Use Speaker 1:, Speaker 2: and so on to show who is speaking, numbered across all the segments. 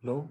Speaker 1: No?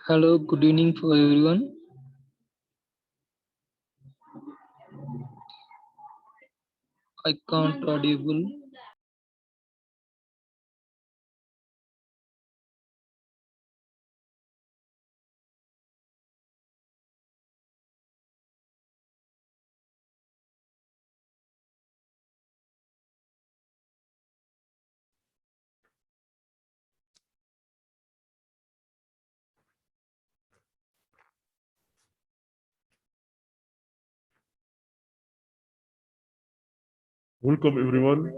Speaker 1: Hello, good evening for everyone. I can't audible.
Speaker 2: Welcome everyone.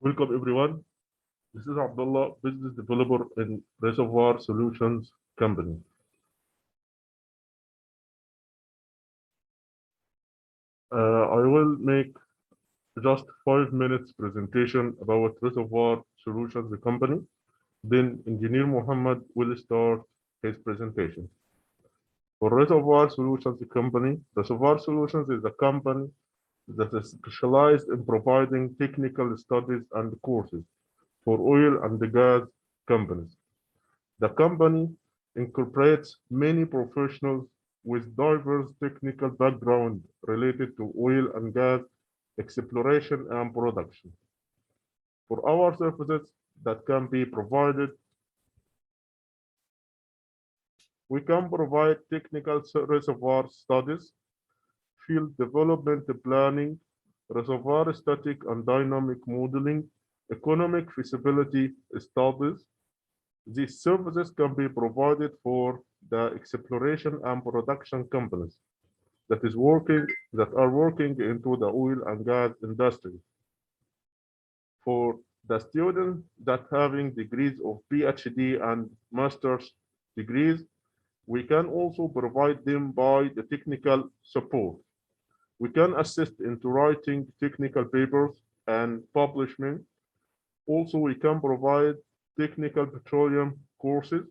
Speaker 2: Welcome everyone. This is Abdullah, business developer in Reservoir Solutions Company. I will make just 5 minutes presentation about Reservoir Solutions Company. Then Engineer Muhammad will start his presentation. For Reservoir Solutions Company, Reservoir Solutions is a company that is specialized in providing technical studies and courses for oil and gas companies. The company incorporates many professionals with diverse technical background related to oil and gas exploration and production. For our services that can be provided, we can provide technical reservoir studies, field development planning, reservoir static and dynamic modeling, economic feasibility studies. These services can be provided for the exploration and production companies that are working into the oil and gas industry. For the students that having degrees of PhD and master's degrees, we can also provide them by the technical support. We can assist into writing technical papers and publishing. Also, we can provide technical petroleum courses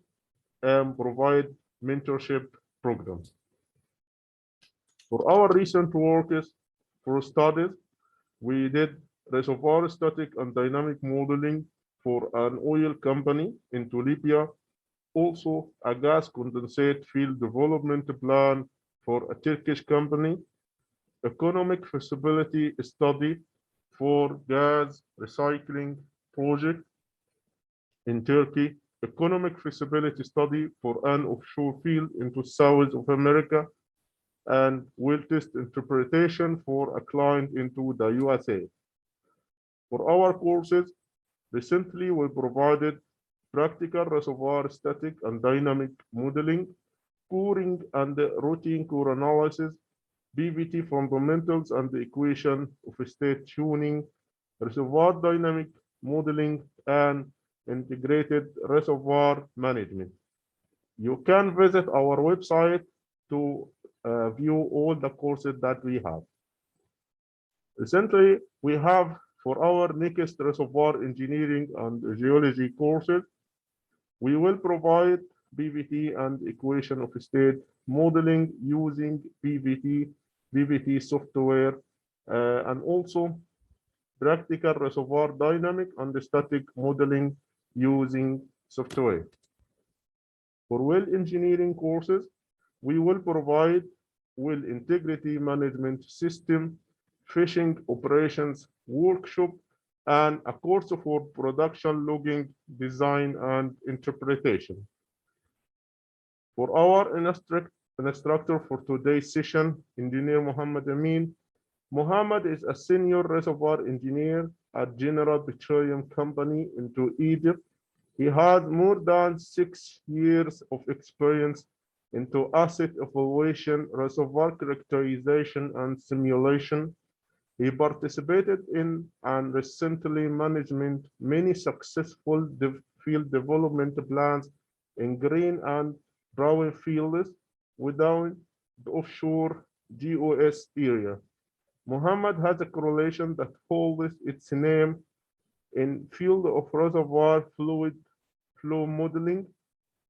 Speaker 2: and provide mentorship programs. For our recent works for studies, we did reservoir static and dynamic modeling for an oil company in Libya, also a gas condensate field development plan for a Turkish company, economic feasibility study for gas recycling project in Turkey, economic feasibility study for an offshore field into South of America, and well test interpretation for a client into the USA. For our courses, recently we provided practical reservoir static and dynamic modeling, coring and routine core analysis, Bbt fundamentals and the equation of state tuning, reservoir dynamic modeling, and integrated reservoir management. You can visit our website to view all the courses that we have. Recently, we have for our next reservoir engineering and geology courses, we will provide PVT and equation of state modeling using PVT software, and also practical reservoir dynamic and static modeling using software. For well engineering courses, we will provide well integrity management system, fishing operations workshop, and a course for production logging design and interpretation. For our instructor for today's session, Engineer Muhammad Amin. Muhammad is a senior reservoir engineer at General Petroleum Company into Egypt. He has more than 6 years of experience into asset evaluation, reservoir characterization, and simulation. He participated in and recently managed many successful field development plans in green and brown fields within the offshore GOS area. Muhammad has a correlation that holds its name in field of reservoir fluid flow modeling.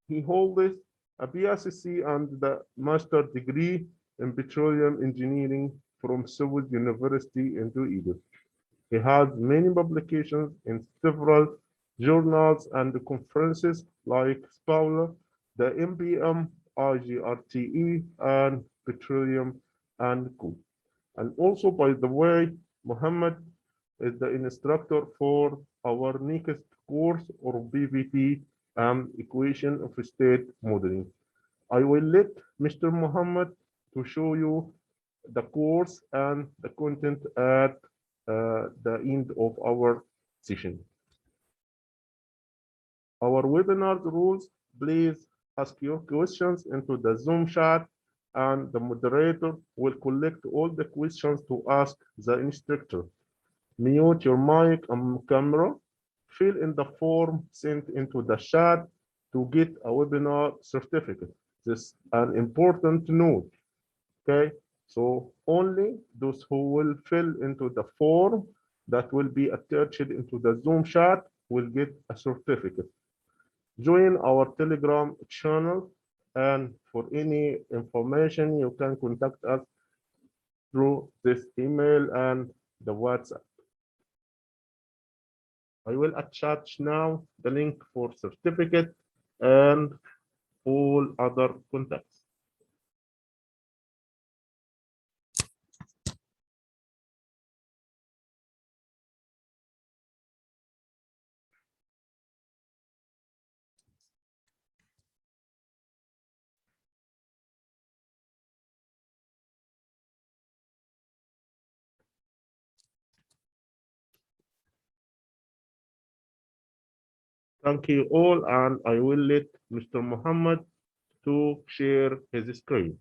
Speaker 2: He holds a PSc and the master degree in petroleum engineering from Seoul University in Egypt. He has many publications in several journals and conferences like SPAULA, the MPM, IGRTE, and Petroleum and Co. And also, by the way, Muhammad is the instructor for our next course or PVT equation of state modeling. I will let Mr. Muhammad to show you the course and the content at the end of our session. Our webinar rules, please ask your questions into the Zoom chat and the moderator will collect all the questions to ask the instructor. Mute your mic and camera, fill in the form sent into the chat to get a webinar certificate. This is an important note, okay? So only those who will fill into the form that will be attached into the Zoom chat will get a certificate. Join our Telegram channel, and for any information, you can contact us through this email and the WhatsApp. I will attach now the link for certificate and all other contacts. Thank you all, and I will let Mr. Muhammad to share his screen.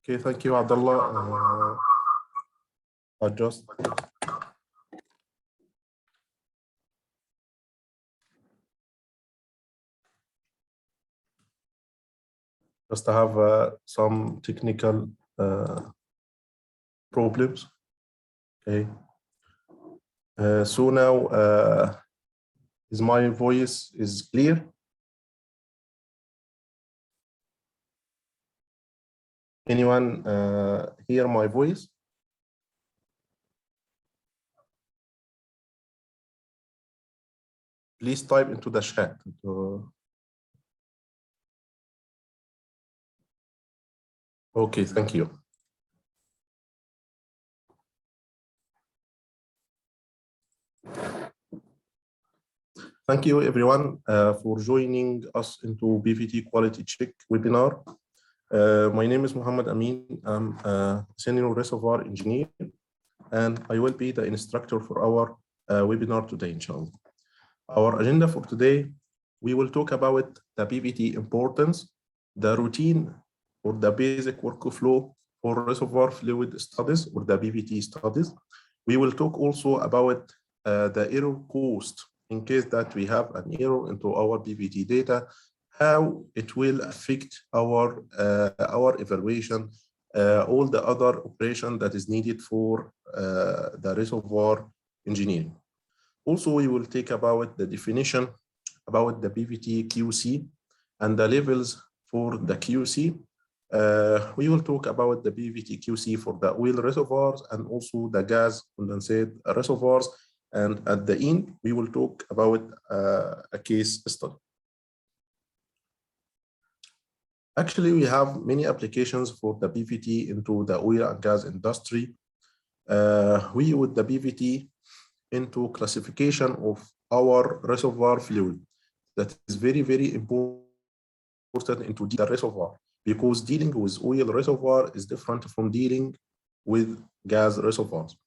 Speaker 3: Okay, thank you, Abdullah. I just have some technical problems. Okay. So now is my voice is clear? Anyone hear my voice? Please type into the chat. Okay, thank you. Thank you everyone for joining us into PVT Quality Check webinar. My name is Muhammad Amin. I'm a senior reservoir engineer, and I will be the instructor for our webinar today, inshallah. Our agenda for today, we will talk about the PVT importance, the routine or the basic workflow for reservoir fluid studies or the PVT studies. We will talk also about the error cost in case that we have an error into our PVT data, how it will affect our evaluation, all the other operation that is needed for the reservoir engineering. Also, we will talk about the definition about the PVT Qc and the levels for the QC. We will talk about the PVT Qc for the oil reservoirs and also the gas condensate reservoirs. And at the end, we will talk about a case study. Actually, we have many applications for the PVT into the oil and gas industry. We use the PVT into classification of our reservoir fluid. That is very, very important into the reservoir, because dealing with oil reservoir is different from dealing with gas reservoirs.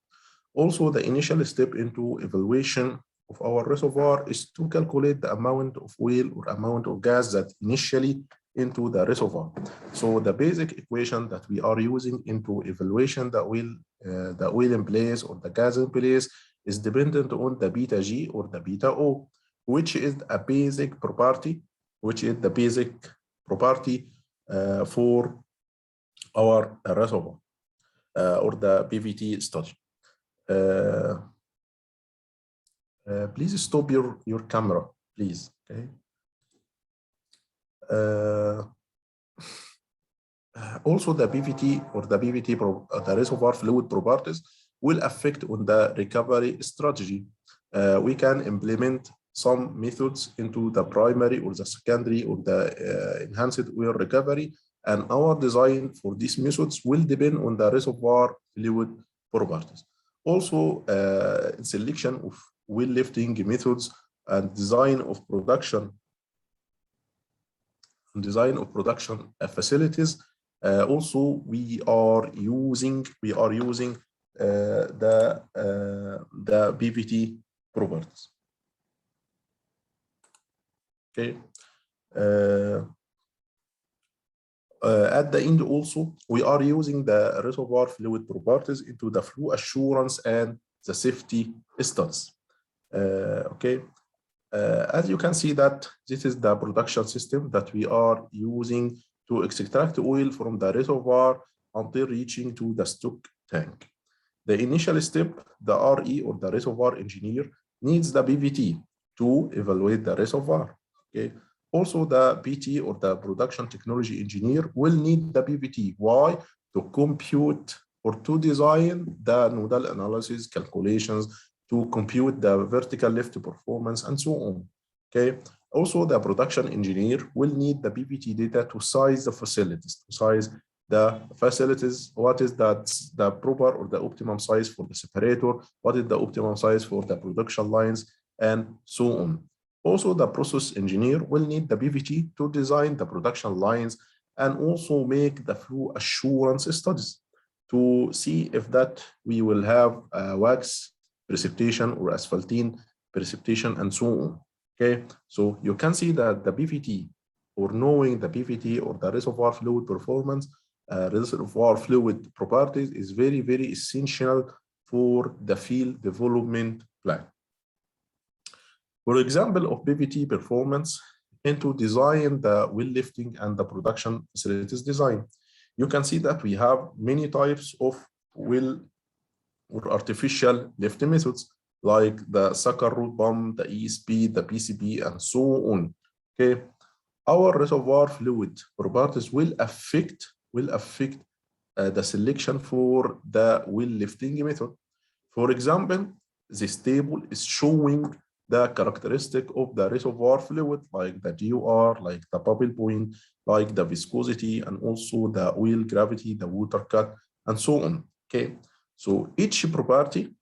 Speaker 3: Also, the initial step into evaluation of our reservoir is to calculate the amount of oil or amount of gas that initially into the reservoir. So the basic equation that we are using into evaluation the oil in place or the gas in place is dependent on the beta G or the beta O, which is a basic property, for our reservoir or the PVT study. Please stop your camera, please. Okay. Also, the PVT or the the reservoir fluid properties will affect on the recovery strategy. We can implement some methods into the primary or the secondary or the enhanced oil recovery, and our design for these methods will depend on the reservoir fluid properties. Also, selection of well lifting methods and design of production facilities. Also, we are using the PVT properties. Okay. At the end, also, we are using the reservoir fluid properties into the flow assurance and the safety studies. Okay. As you can see that this is the production system that we are using to extract oil from the reservoir until reaching to the stock tank. The initial step, the RE or the reservoir engineer needs the PVT to evaluate the reservoir. Okay. Also, the PT or the production technology engineer will need the PVT. Why? To compute or to design the nodal analysis calculations, to compute the vertical lift performance, and so on. Okay. Also, the production engineer will need the PVT data to size the facilities, what is the proper or the optimum size for the separator, what is the optimum size for the production lines, and so on. Also, the process engineer will need the PVT to design the production lines and also make the flow assurance studies to see if that we will have wax precipitation or asphaltene precipitation and so on. Okay, so you can see that the PVT, or knowing the PVT or the reservoir fluid performance, reservoir fluid properties is very, very essential for the field development plan. For example of PVT performance into design the well lifting and the production facilities design, you can see that we have many types of well or artificial lift methods like the sucker root pump, the ESP, the PCP, and so on. Okay, our reservoir fluid properties will affect the selection for the well lifting method. For example, this table is showing the characteristic of the reservoir fluid, like the GOR, like the bubble point, like the viscosity, and also the oil gravity, the water cut, and so on. Okay, so each property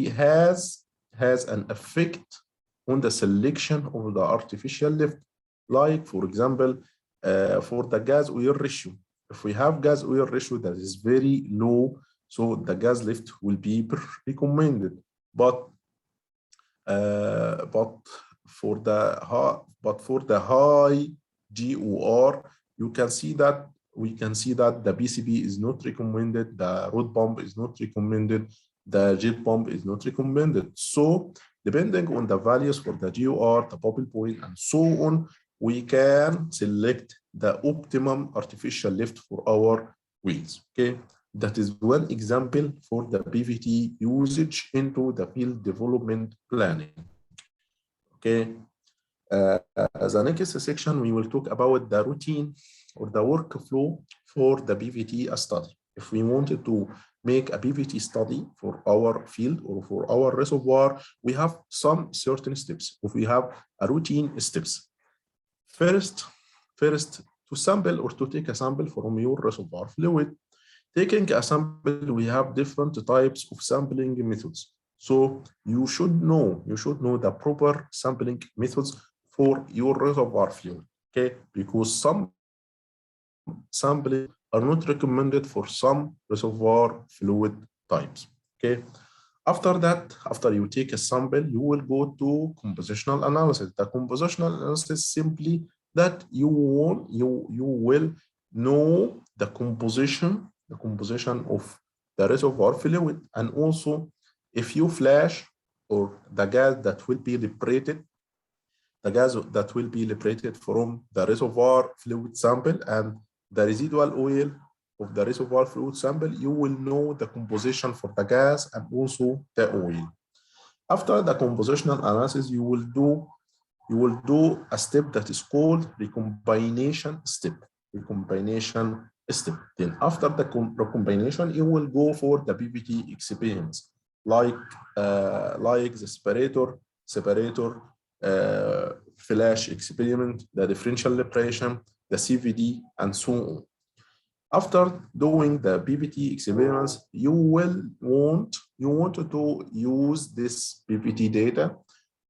Speaker 3: has an effect on the selection of the artificial lift. Like, for example, for the gas oil ratio, if we have gas oil ratio that is very low, so the gas lift will be recommended. But for the high GOR, we can see that the PCB is not recommended, the root pump is not recommended, the jet pump is not recommended. So depending on the values for the GOR, the bubble point, and so on, we can select the optimum artificial lift for our wells. Okay, that is one example for the PVT usage into the field development planning. Okay, The next section, we will talk about the routine or the workflow for the PVT study. If we wanted to make a PVT study for our field or for our reservoir, we have some certain steps. If we have a routine steps. First, to sample or to take a sample from your reservoir fluid. Taking a sample, we have different types of sampling methods. So you should know the proper sampling methods for your reservoir fluid, okay? Because some sampling are not recommended for some reservoir fluid types, okay? After that, after you take a sample, you will go to compositional analysis. The compositional analysis simply that you will know the composition of the reservoir fluid, and also if you flash or the gas that will be liberated, from the reservoir fluid sample and the residual oil of the reservoir fluid sample, you will know the composition for the gas and also the oil. After the compositional analysis, you will do a step that is called recombination step. Then after the recombination, you will go for the PVT experiments like the separator, flash experiment, the differential liberation, the CVD, and so on. After doing the PVT experiments, you will want to use this PVT data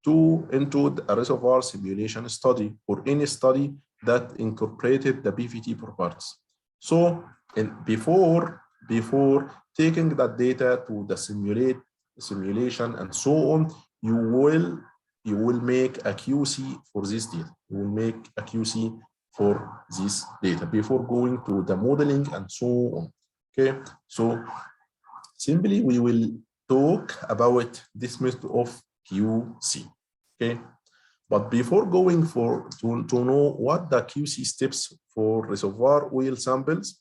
Speaker 3: into a reservoir simulation study or any study that incorporated the PVT properties. So, before taking that data to the simulation and so on, you will make a QC for this data. You will make a QC for this data before going to the modeling and so on. Okay, so simply we will talk about this method of QC. Okay, but before going to know what the QC steps for reservoir oil samples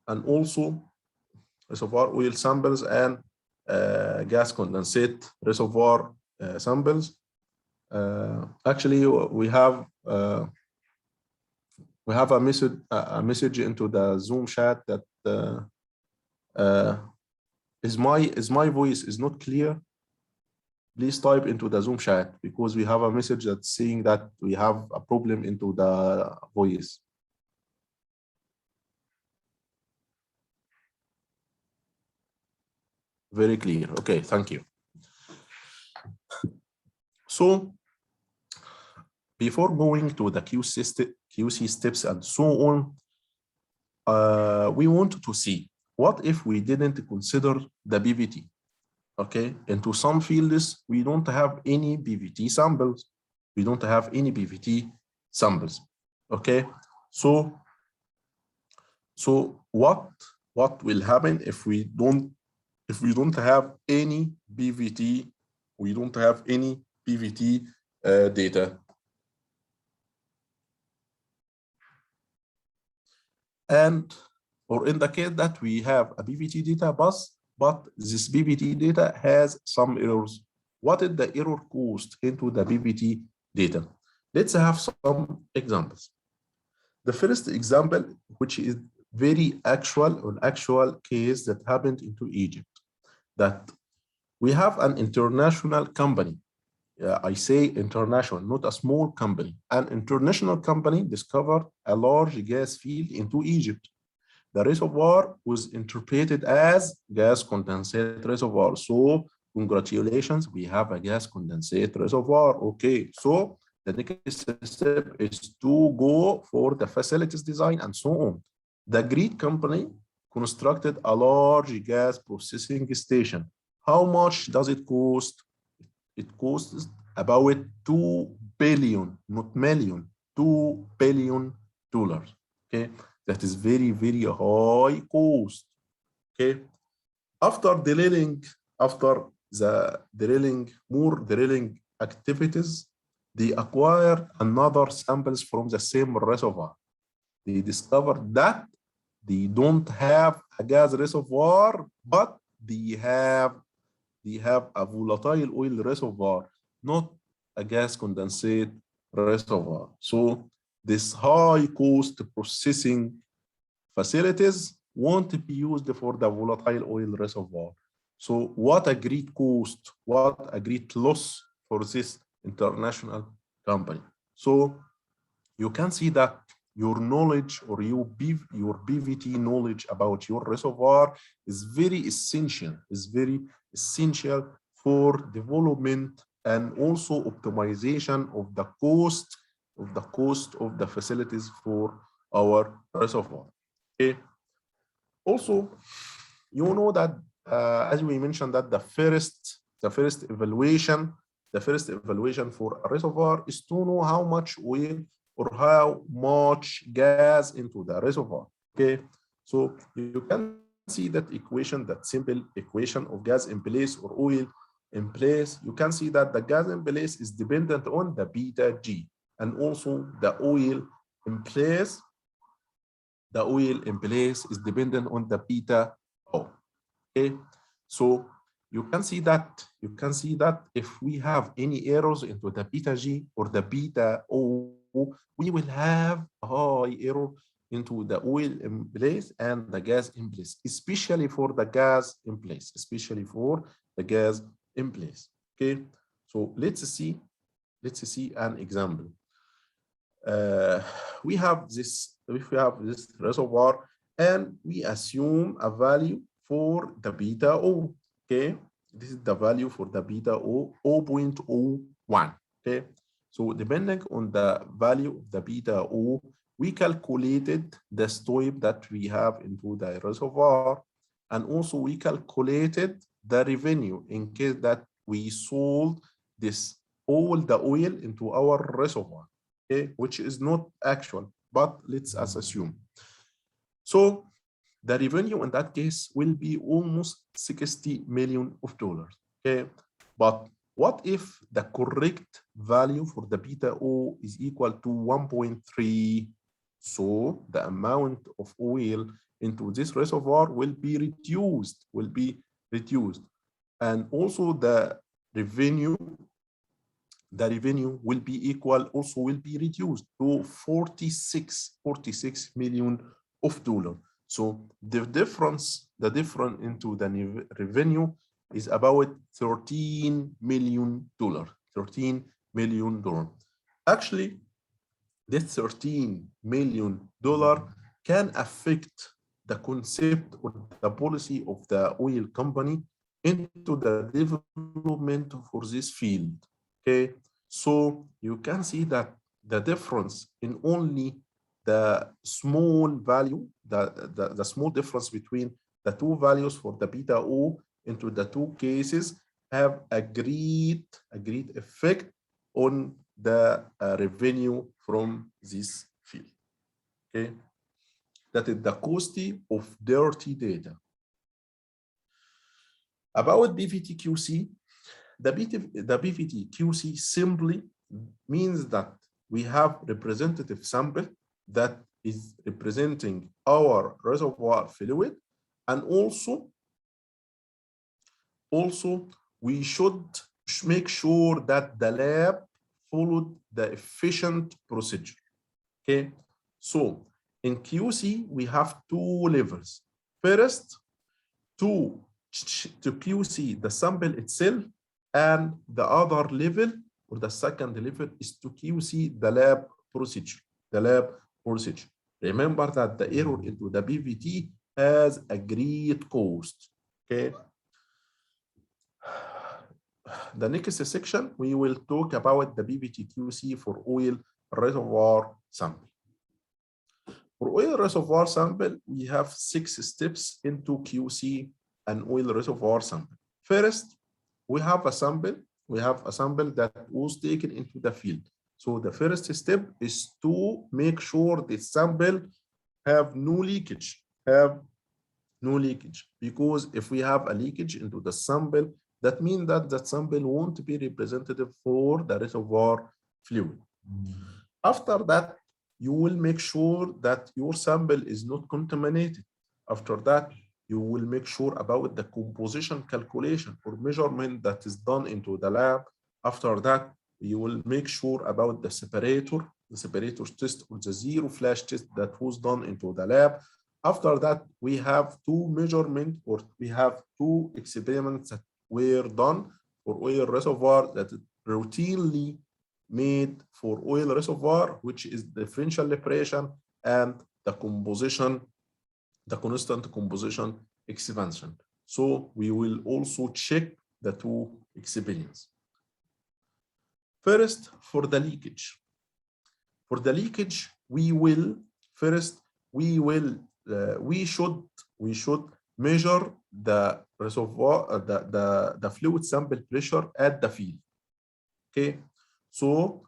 Speaker 3: and also reservoir oil samples and gas condensate reservoir samples, actually we have a message into the Zoom chat that is my voice is not clear. Please type into the Zoom chat because we have a message that's saying that we have a problem into the voice. Very clear. Okay, thank you. So before going to the QC steps and so on, we want to see what if we didn't consider the PVT. Okay, into some fields, we don't have any PVT samples. Okay, so what will happen if we don't have any PVT? We don't have any PVT data. And or in the case that we have a PVT data but this PVT data has some errors. What is the error caused into the PVT data? Let's have some examples. The first example, which is very actual case that happened into Egypt, that we have an international company. I say international, not a small company. An international company discovered a large gas field into Egypt. The reservoir was interpreted as gas condensate reservoir. So congratulations, we have a gas condensate reservoir. Okay, so the next step is to go for the facilities design and so on. The Greek company constructed a large gas processing station. How much does it cost? It costs about $2 billion, not million, $2 billion. Okay. That is very, very high cost. Okay. After more drilling activities, they acquired another samples from the same reservoir. They discovered that they don't have a gas reservoir, but they have a volatile oil reservoir, not a gas condensate reservoir. So this high cost processing facilities won't be used for the volatile oil reservoir. So what a great cost, what a great loss for this international company. So you can see that your knowledge or your PVT knowledge about your reservoir is very essential, for development and also optimization of the cost of the facilities for our reservoir. Okay. Also, you know that as we mentioned that the first evaluation for a reservoir is to know how much oil or how much gas into the reservoir. Okay, so you can see that equation, that simple equation of gas in place or oil in place. You can see that the gas in place is dependent on the beta G, and also the oil in place. The oil in place is dependent on the beta O. Okay, so you can see that if we have any errors into the beta G or the beta O, we will have a high error into the oil in place and the gas in place, especially for the gas in place, Okay, so let's see an example. We have this reservoir and we assume a value for the beta O. Okay, this is the value for the beta O, 0.01. Okay, so depending on the value of the beta O, we calculated the STOIIP that we have into the reservoir, and also we calculated the revenue in case that we sold all the oil into our reservoir. Okay, which is not actual, but let's assume. So the revenue in that case will be almost $60 million. Okay, but what if the correct value for the beta O is equal to 1.3? So the amount of oil into this reservoir will be reduced, and also the revenue will be reduced to $46 million. So the difference into the revenue is about $13 million. Actually, this $13 million can affect the concept or the policy of the oil company into the development for this field. Okay, so you can see that the difference in only the small value, the small difference between the two values for the beta O into the two cases have a great effect on the revenue from this field. Okay, that is the cost of dirty data. About Bbt Qc, the Bbt Qc simply means that we have representative sample that is representing our reservoir fluid, and also we should make sure that the lab followed the efficient procedure. Okay, so in QC we have two levels. First, to QC the sample itself, and the other level or the second level is to QC the lab procedure. Remember that the error into the PVT has a great cost. Okay. The next section we will talk about the Bbt Qc for oil reservoir sample. For oil reservoir sample, we have 6 steps into QC an oil reservoir sample. First, we have a sample that was taken into the field. So the first step is to make sure the sample have no leakage, because if we have a leakage into the sample, that means that that sample won't be representative for the reservoir fluid. After that, you will make sure that your sample is not contaminated. After that, you will make sure about the composition calculation or measurement that is done into the lab. After that, we will make sure about the separator test or the zero flash test that was done into the lab. After that, we have two measurements, or we have two experiments that were done for oil reservoir that is routinely made for oil reservoir, which is differential liberation and the composition, the constant composition expansion. So we will also check the two experiments. First, for the leakage. For the leakage, we should measure the reservoir, the fluid sample pressure at the field. Okay, so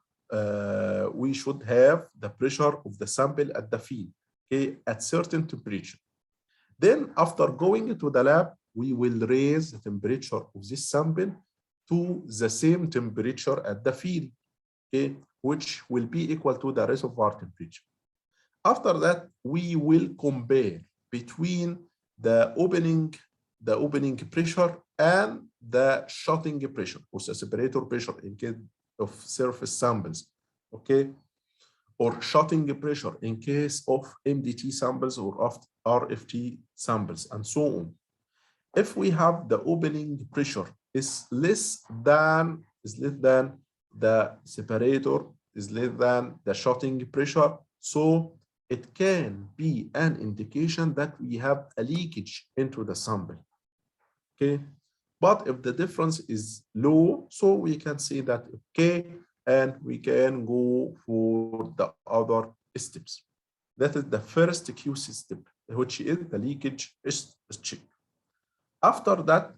Speaker 3: we should have the pressure of the sample at the field, okay, at certain temperature. Then after going to the lab, we will raise the temperature of this sample to the same temperature at the field, okay, which will be equal to the reservoir temperature. After that, we will compare between the opening pressure and the shutting pressure, or the separator pressure in case of surface samples, okay, or shutting pressure in case of MDT samples or of RFT samples, and so on. If we have the opening pressure is less than the separator, is less than the shutting pressure, so it can be an indication that we have a leakage into the sample. Okay, but if the difference is low, so we can say that okay, and we can go for the other steps. That is the first QC step, which is the leakage check. After that,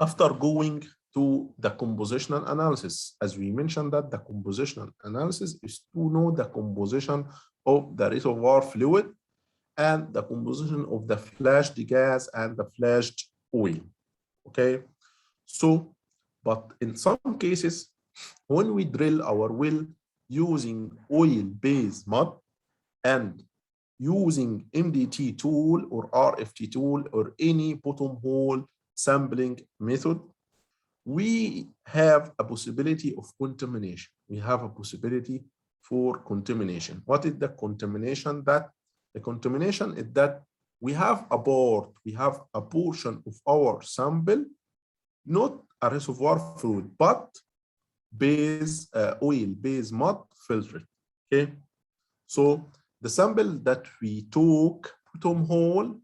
Speaker 3: after going to the compositional analysis, as we mentioned that the compositional analysis is to know the composition of the reservoir fluid and the composition of the flashed gas and the flashed oil. Okay, so, but in some cases, when we drill our well using oil-based mud and using MDT tool or RFT tool or any bottom hole sampling method, we have a possibility of contamination. We have a possibility for contamination. What is the contamination? That the contamination is that we have a portion of our sample, not a reservoir fluid, but oil-based mud filtered. Okay, so the sample that we took bottom hole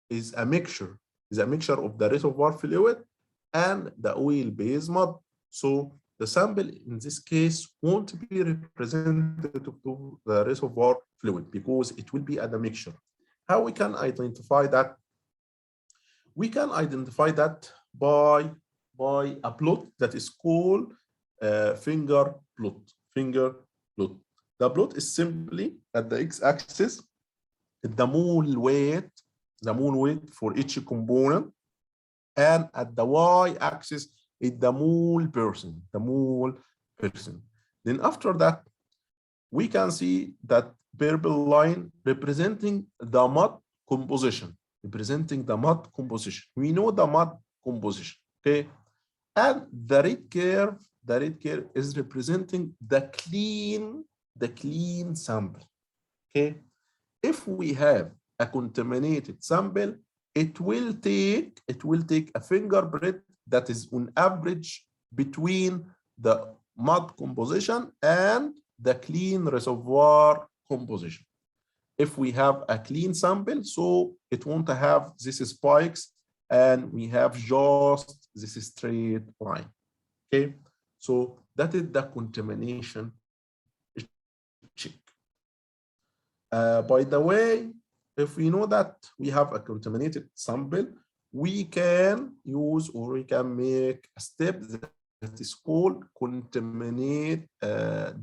Speaker 3: is a mixture of the reservoir fluid and the oil-based mud. So the sample in this case won't be representative of the reservoir fluid because it will be a mixture. How we can identify that? We can identify that by a plot that is called finger plot. The plot is simply at the x-axis the mole weight for each component, and at the y-axis is the mole percent. Then after that, we can see that purple line representing the mud composition. We know the mud composition, okay? And the red curve is representing the clean sample, okay? If we have a contaminated sample, it will take a fingerprint that is on average between the mud composition and the clean reservoir composition. If we have a clean sample, so it won't have these spikes, and we have just this straight line. Okay, so that is the contamination check. By the way, if we know that we have a contaminated sample, we can use, or we can make a step that is called contaminate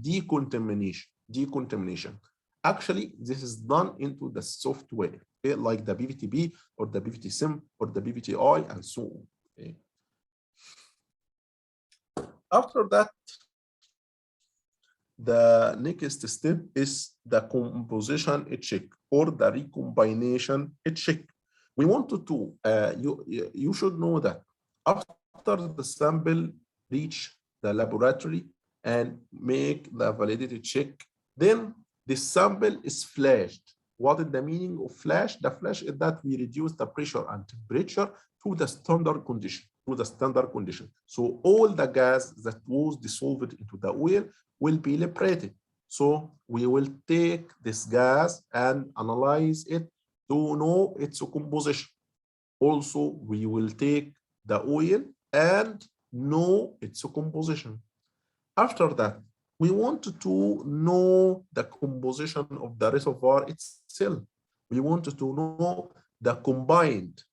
Speaker 3: decontamination. Actually, this is done into the software, okay, like the BVTB or the BVT Sim or the BVTI and so on. Okay. After that, the next step is the composition check or the recombination check. We wanted to, you should know that after the sample reach the laboratory and make the validity check. Then the sample is flashed. What is the meaning of flash? The flash is that we reduce the pressure and temperature to the standard condition. So all the gas that was dissolved into the oil will be liberated. So we will take this gas and analyze it to know its composition. Also, we will take the oil and know its composition. After that, we want to know the composition of the reservoir itself. We want to know the combined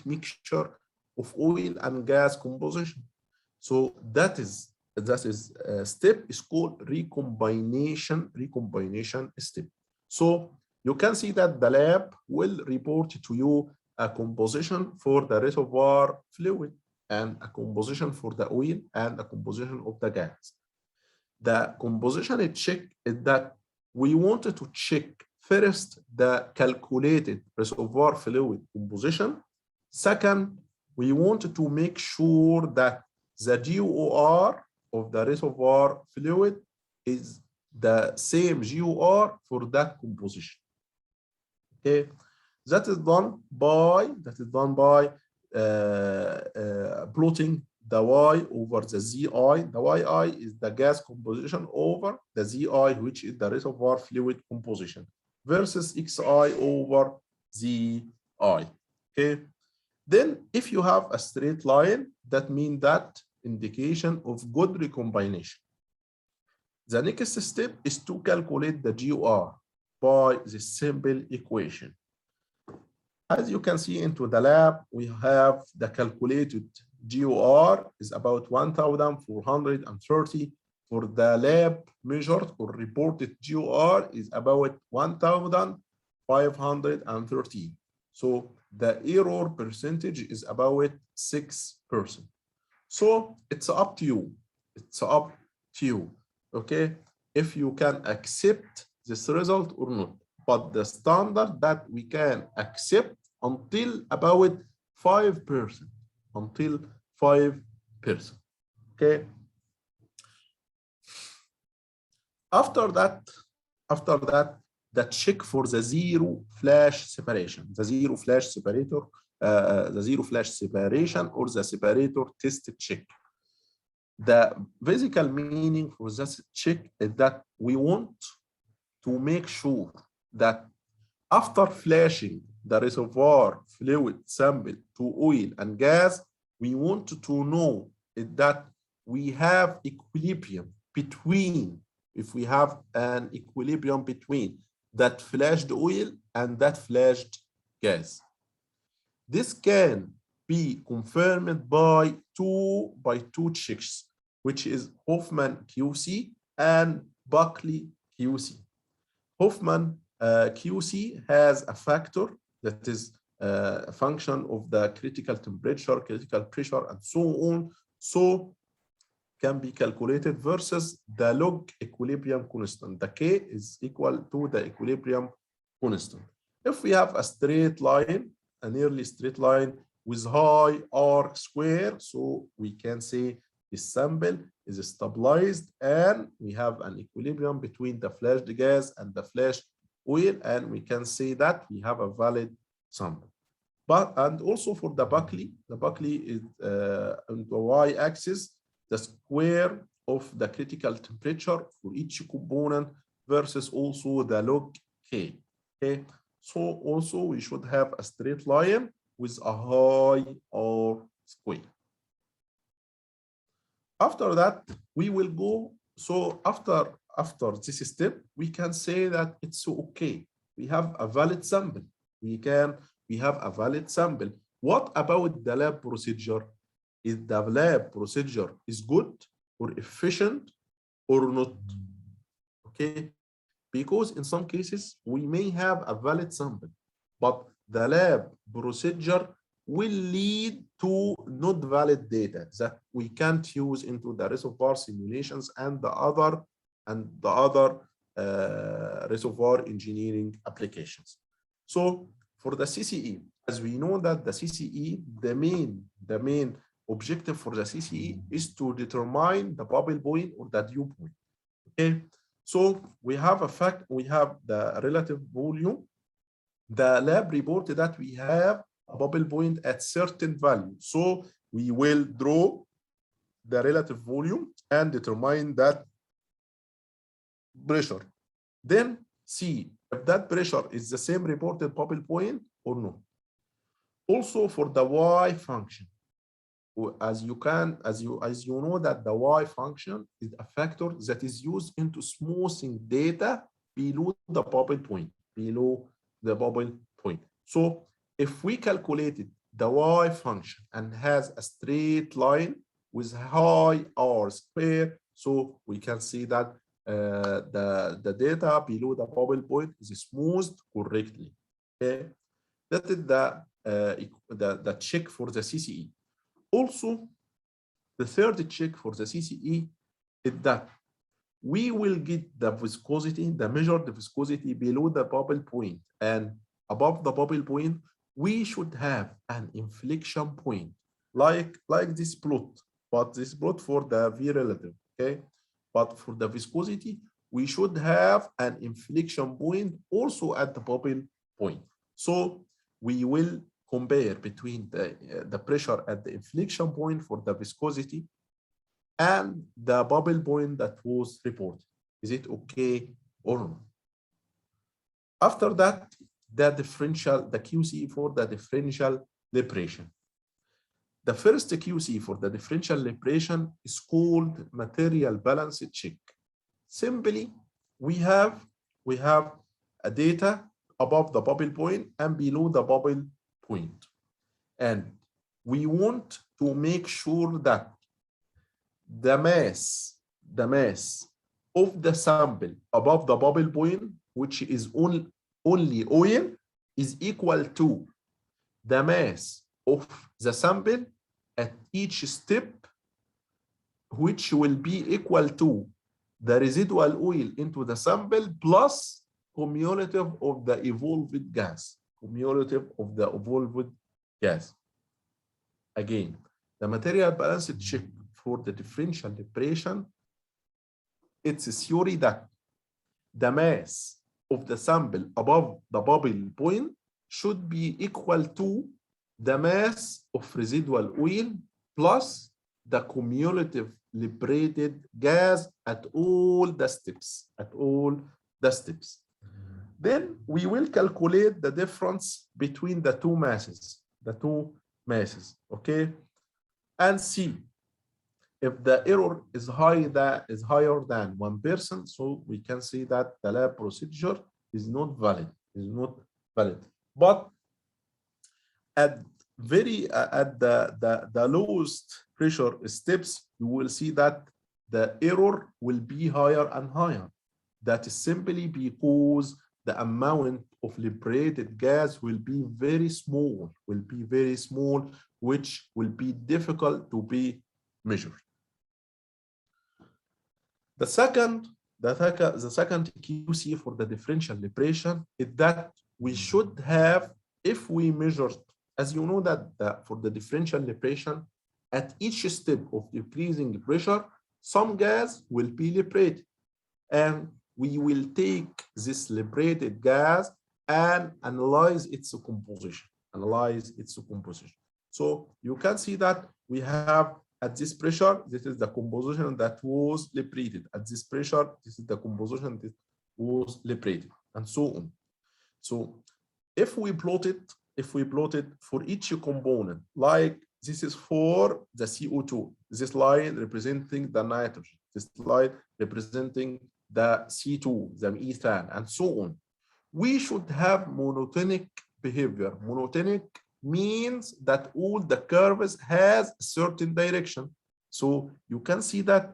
Speaker 3: mixture of oil and gas composition. So that is step is called recombination step. So you can see that the lab will report to you a composition for the reservoir fluid and a composition for the oil and a composition of the gas. The composition check is that we wanted to check first the calculated reservoir fluid composition. Second, we wanted to make sure that the GOR of the reservoir fluid is the same GOR for that composition. Okay, that is done by plotting the Y over the ZI. The YI is the gas composition over the ZI, which is the reservoir fluid composition, versus XI over ZI. Okay. Then if you have a straight line, that means that indication of good recombination. The next step is to calculate the GOR by the simple equation. As you can see into the lab, we have the calculated GOR is about 1,430. For the lab measured or reported GOR is about 1,513. So the error percentage is about 6%. So it's up to you. Okay, if you can accept this result or not. But the standard that we can accept until about 5%. Until 5%. Okay. After that, the check for the zero flash separation, the zero flash separator, the zero flash separation or the separator test check. The physical meaning for this check is that we want to make sure that after flashing the reservoir fluid sample to oil and gas, we want to know that we have equilibrium between, if we have an equilibrium between that flashed oil and that flashed gas. This can be confirmed by two checks, which is Hoffman QC and Buckley QC. Hoffman QC has a factor that is a function of the critical temperature, critical pressure, and so on. So can be calculated versus the log equilibrium constant. The K is equal to the equilibrium constant. If we have a straight line, a nearly straight line with high R square, so we can say the sample is stabilized and we have an equilibrium between the flashed gas and the flashed oil, and we can say that we have a valid sample. And also for the Buckley is on the y-axis, the square of the critical temperature for each component versus also the log K. Okay, so also we should have a straight line with a high R square. After that, we will go. So after this step, we can say that it's okay. We have a valid sample. We have a valid sample. What about the lab procedure? Is the lab procedure is good or efficient or not? Okay, because in some cases we may have a valid sample, but the lab procedure will lead to not valid data that we can't use into the reservoir simulations and the other reservoir engineering applications. So for the CCE, as we know that the CCE, the main objective for the CCE is to determine the bubble point or the dew point. Okay, so we have the relative volume. The lab reported that we have a bubble point at certain value. So we will draw the relative volume and determine that pressure. Then see if that pressure is the same reported bubble point or no. Also for the Y function, as you know that the Y function is a factor that is used into smoothing data below the bubble point, So if we calculated the Y function and has a straight line with high R square, so we can see that the data below the bubble point is smoothed correctly. Okay, that is the check for the CCE. Also, the third check for the CCE is that we will get the viscosity, the measured viscosity below the bubble point, and above the bubble point, we should have an inflection point, like this plot, but this plot for the V relative, okay? But for the viscosity, we should have an inflection point also at the bubble point. So we will compare between the pressure at the inflection point for the viscosity and the bubble point that was reported. Is it okay or no? After that, the QC for the differential liberation. The first QC for the differential liberation is called material balance check. Simply, we have a data above the bubble point and below the bubble point. And we want to make sure that the mass of the sample above the bubble point, which is only oil, is equal to the mass of the sample at each step, which will be equal to the residual oil into the sample plus cumulative of the evolved gas. Again, the material balance check for the differential liberation, it's a theory that the mass of the sample above the bubble point should be equal to the mass of residual oil plus the cumulative liberated gas at all the steps. Then we will calculate the difference between the two masses, okay, and see if the error is higher than 1%. So we can see that the lab procedure is not valid. But at the lowest pressure steps, you will see that the error will be higher and higher. That is simply because the amount of liberated gas will be very small, which will be difficult to be measured. The second QC for the differential liberation is that we should have, if we measured, as you know that for the differential liberation, at each step of decreasing pressure, some gas will be liberated. And we will take this liberated gas and analyze its composition. So you can see that we have at this pressure, this is the composition that was liberated. At this pressure, this is the composition that was liberated, and so on. So if we plot it for each component, like this is for the CO2, this line representing the nitrogen, this line representing the C2, the methane, and so on. We should have monotonic behavior. Monotonic means that all the curves has a certain direction. So you can see that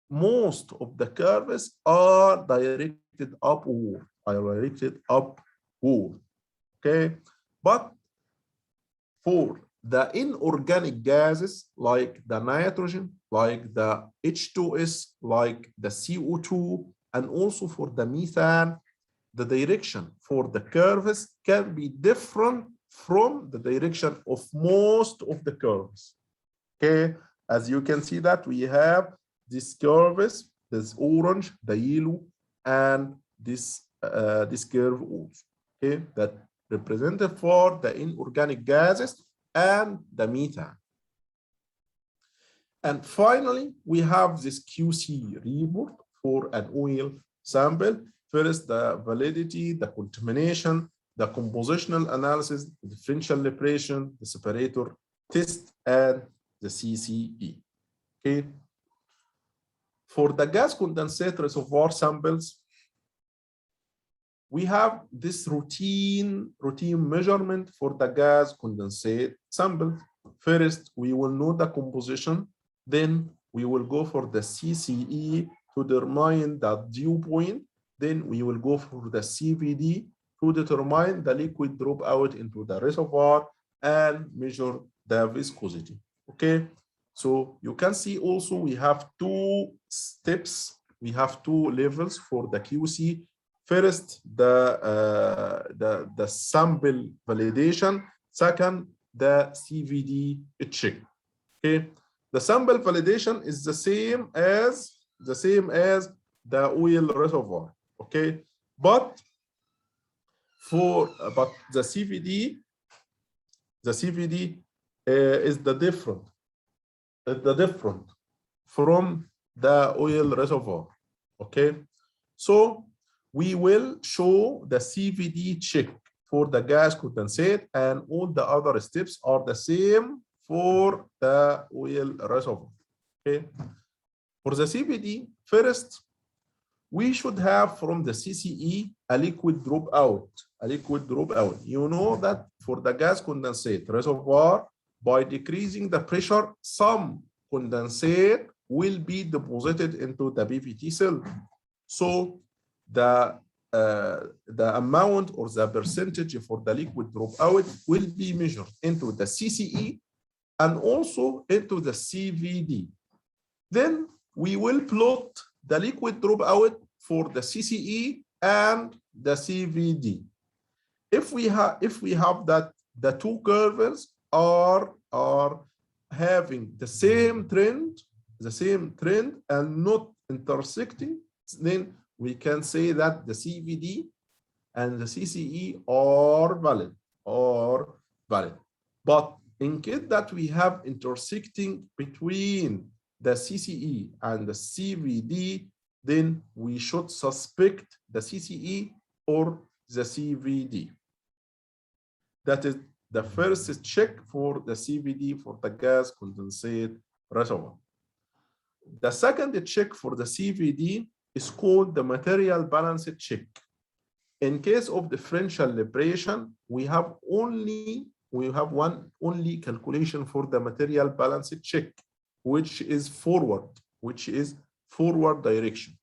Speaker 3: most of the curves are directed upward. Okay, but for the inorganic gases like the nitrogen, like the H2S, like the CO2, and also for the methane, the direction for the curves can be different from the direction of most of the curves. Okay, as you can see that we have these curves, this orange, the yellow, and this curve also. Okay, that represented for the inorganic gases and the methane. And finally, we have this QC report for an oil sample. First, the validity, the contamination, the compositional analysis, the differential liberation, the separator test, and the CCE. Okay. For the gas condensate reservoir samples, we have this routine measurement for the gas condensate sample. First, we will know the composition. Then we will go for the CCE to determine the dew point. Then we will go for the CVD to determine the liquid dropout into the reservoir and measure the viscosity. Okay, so you can see also we have two steps. We have two levels for the QC. First, the sample validation. Second, the CVD check. Okay. The sample validation is the same as the oil reservoir, okay? But the CVD is the different from the oil reservoir, okay? So we will show the CVD check for the gas condensate, and all the other steps are the same for the oil reservoir. Okay. For the CVD, first, we should have from the CCE a liquid dropout. You know that for the gas condensate reservoir, by decreasing the pressure, some condensate will be deposited into the PVT cell. So the amount or the percentage for the liquid dropout will be measured into the CCE and also into the CVD. Then we will plot the liquid dropout for the CCE and the CVD. If we have that the two curves are having the same trend and not intersecting, then we can say that the CVD and the CCE are valid. But in case that we have intersecting between the CCE and the CVD, then we should suspect the CCE or the CVD. That is the first check for the CVD for the gas condensate reservoir. The second check for the CVD is called the material balance check. In case of differential liberation, we have one calculation for the material balance check, which is forward direction.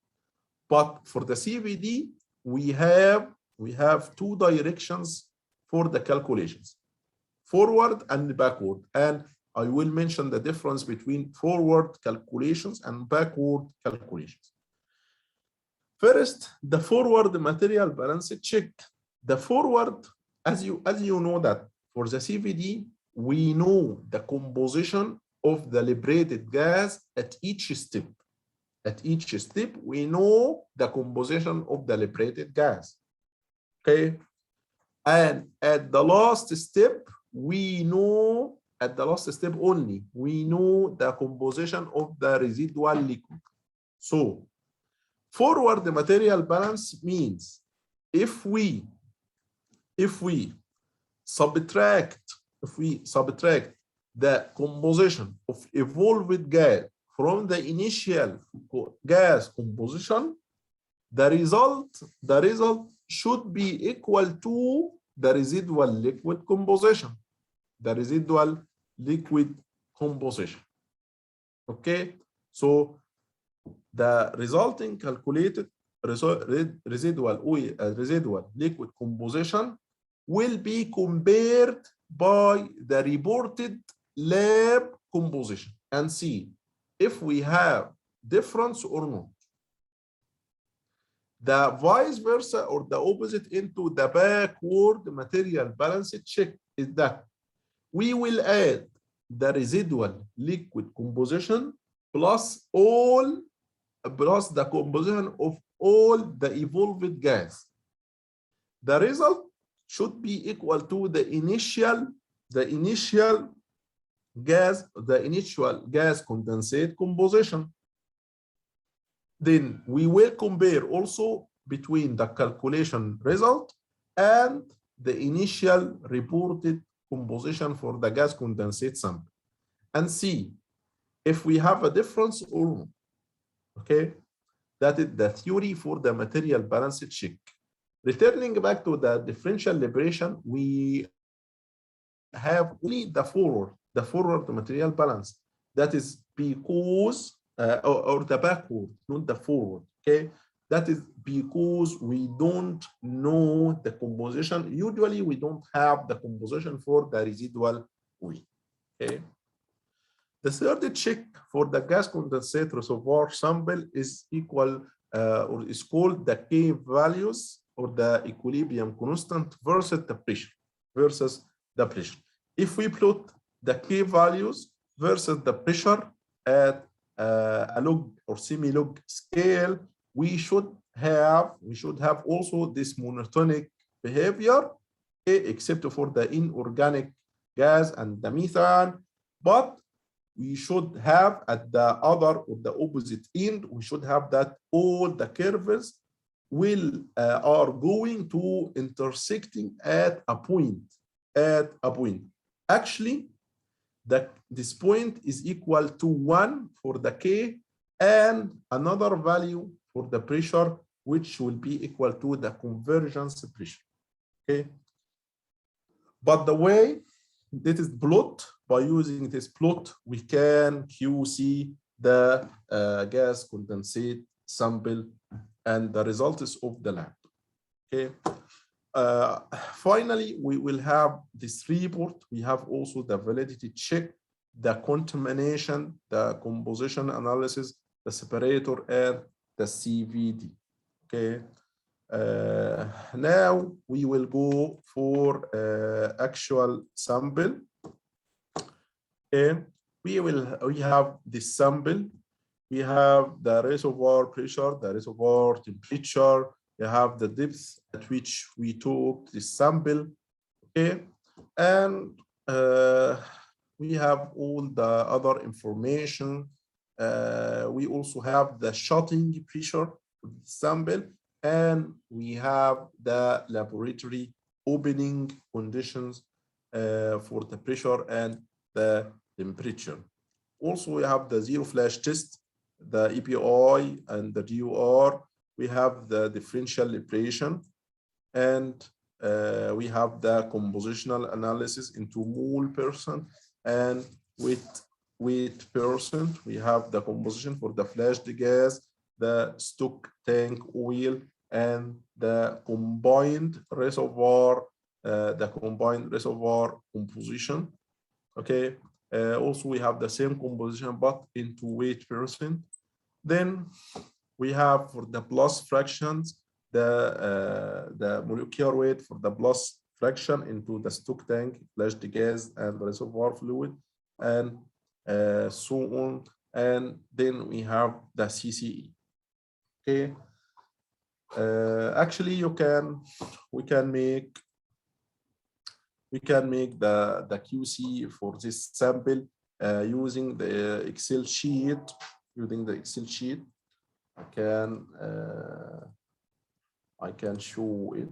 Speaker 3: But for the CVD, we have two directions for the calculations, forward and backward. And I will mention the difference between forward calculations and backward calculations. First, the forward material balance check. The forward, as you know that for the CVD, we know the composition of the liberated gas at each step. At each step, we know the composition of the liberated gas. Okay. And at the last step, we know, at the last step only, we know the composition of the residual liquid. So forward material balance means if we subtract the composition of evolved gas from the initial gas composition, the result should be equal to the residual liquid composition. Okay, so the resulting calculated residual liquid composition will be compared by the reported lab composition and see if we have difference or not. The vice versa or the opposite into the backward material balance check is that we will add the residual liquid composition plus the composition of all the evolved gas. The result should be equal to the initial gas condensate composition. Then we will compare also between the calculation result and the initial reported composition for the gas condensate sample and see if we have a difference or not. Okay, that is the theory for the material balance check. Returning back to the differential liberation, we have only the forward material balance. That is because or the backward, not the forward. Okay, that is because we don't know the composition. Usually we don't have the composition for the residual oil. Okay. The third check for the gas condensate reservoir sample is equal or is called the K values or the equilibrium constant versus the pressure. If we plot the K values versus the pressure at a log or semi-log scale, we should have also this monotonic behavior, okay, except for the inorganic gas and the methane. But we should have at the other or the opposite end, we should have that all the curves are going to intersecting at a point. Actually, this point is equal to 1 for the K and another value for the pressure, which will be equal to the convergence pressure. Okay. But the way this is plot, by using this plot, we can QC the gas condensate sample and the results of the lab. Okay. Finally, we will have this report. We have also the validity check, the contamination, the composition analysis, the separator, and the CVD. Okay. Now we will go for actual sample. Okay. We have this sample. We have the reservoir pressure, the reservoir temperature. You have the depth at which we took this sample. Okay. And we have all the other information. We also have the shutting pressure for the sample, and we have the laboratory opening conditions for the pressure and the temperature. Also, we have the zero flash test, the EPI and the GUR. We have the differential liberation, and we have the compositional analysis into mole percent and weight percent. We have the composition for the flashed gas, the stock tank oil, and the combined reservoir composition. Okay. Also, we have the same composition but into weight percent. Then we have for the plus fractions the molecular weight for the plus fraction into the stock tank, flashed gas, and reservoir fluid, and so on. And then we have the CCE. Okay. Actually, we can make the QC for this sample using the Excel sheet. I can show it.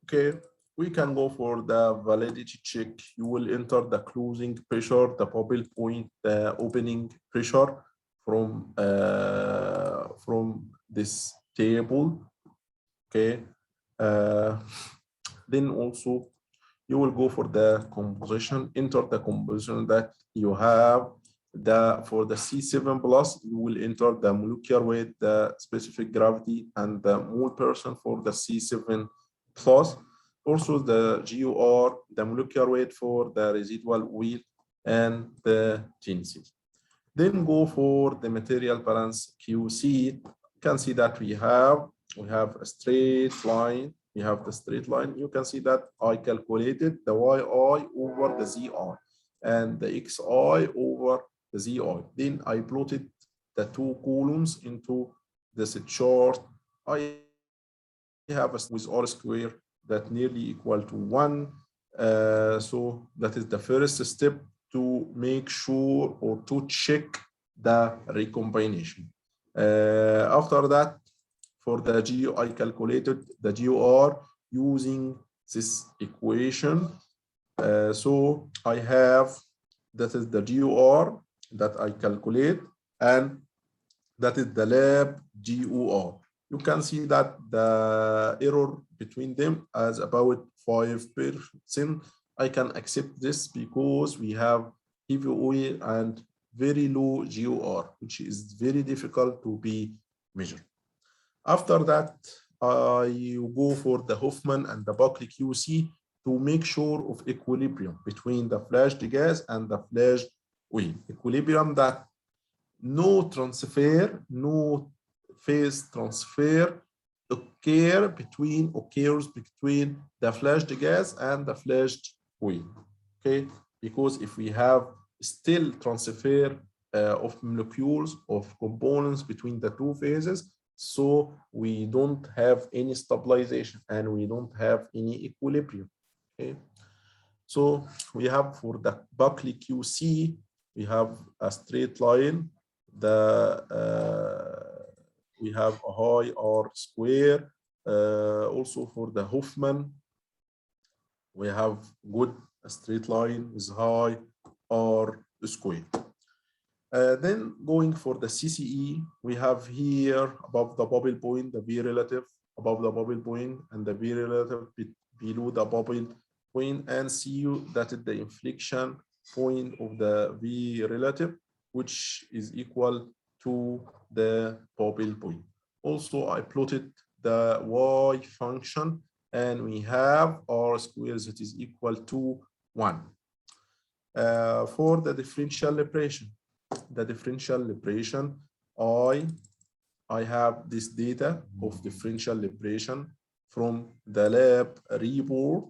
Speaker 3: Okay, we can go for the validity check. You will enter the closing pressure, the bubble point, the opening pressure from this table. Okay, Then also you will go for the composition, enter the composition that you have. For the C7 plus, you will enter the molecular weight, the specific gravity, and the mole percent for the C7 plus. Also the GUR, the molecular weight for the residual oil, and the density. Then go for the material balance QC. You can see that we have a straight line. We have the straight line. You can see that I calculated the YI over the ZI and the XI over the ZI. Then I plotted the two columns into this chart. I have a with R square that nearly equal to 1. So that is the first step to make sure or to check the recombination. After that, for the GU, I calculated the GUR using this equation. So I have, that is the GUR that I calculate, and that is the lab GUR. You can see that the error between them is about 5%. I can accept this because we have heavy oil and very low GOR, which is very difficult to be measured. After that, you go for the Hoffman and the Buckley QC to make sure of equilibrium between the flashed gas and the flashed oil. Equilibrium that no transfer, no phase transfer occurs between the flashed gas and the flashed oil. Okay, because if we have still transfer of molecules of components between the two phases, so we don't have any stabilization and we don't have any equilibrium. Okay, so we have for the Buckley QC, we have a straight line. We have a high R square. Also for the Hoffman, we have good straight line with high R square. Then going for the CCE, we have here above the bubble point, the V relative above the bubble point and the V relative below the bubble point, and CU, that is the inflection point of the V relative, which is equal to the bubble point. Also, I plotted the Y function, and we have R squared that is equal to 1. For the differential liberation, I have this data of differential liberation from the lab report.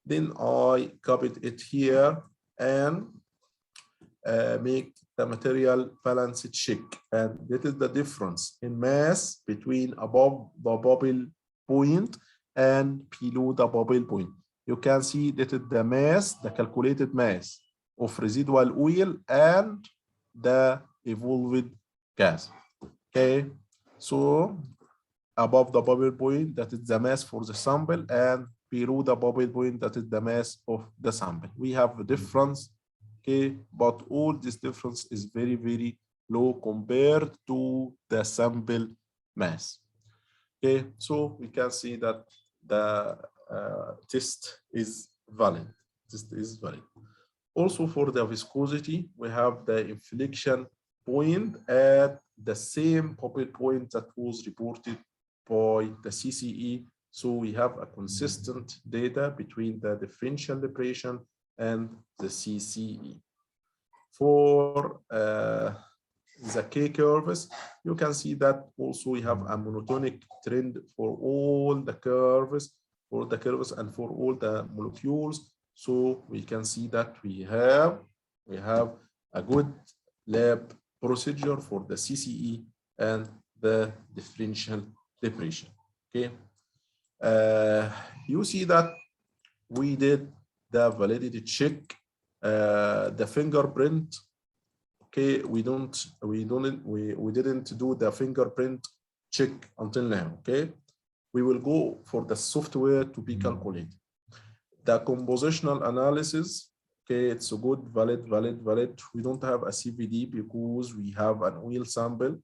Speaker 3: Then I copied it here and make the material balance check. And that is the difference in mass between above the bubble point and below the bubble point. You can see that is the mass, the calculated mass of residual oil and the evolved gas. Okay, so above the bubble point, that is the mass for the sample, and below the bubble point, that is the mass of the sample. We have a difference, okay, but all this difference is very, very low compared to the sample mass. Okay, so we can see that the test is valid. Also for the viscosity, we have the inflection point at the same bubble point that was reported by the CCE. So we have a consistent data between the differential liberation and the CCE. For the K curves, you can see that also we have a monotonic trend for all the curves, and for all the molecules. So we can see that we have a good lab procedure for the CCE and the differential liberation. Okay, you see that we did the validity check, the fingerprint. Okay, we didn't do the fingerprint check until now. Okay, we will go for the software to be calculated. The compositional analysis, okay, it's a good, valid. We don't have a CVD because we have an oil sample,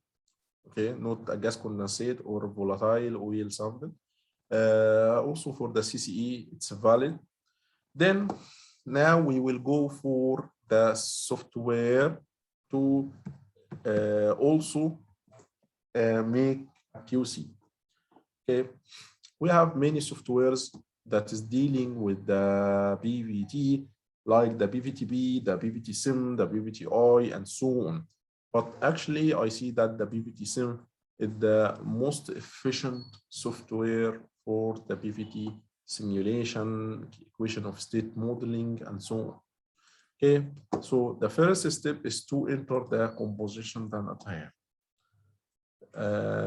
Speaker 3: okay, not a gas condensate or volatile oil sample. Also for the CCE, it's valid. Then now we will go for the software to also make a QC. Okay, we have many softwares that is dealing with the PVT, like the PVTB, the PVT Sim, the PVTI, and so on. But actually, I see that the PVT Sim is the most efficient software for the PVT simulation, equation of state modeling, and so on. Okay, so the first step is to enter the composition data.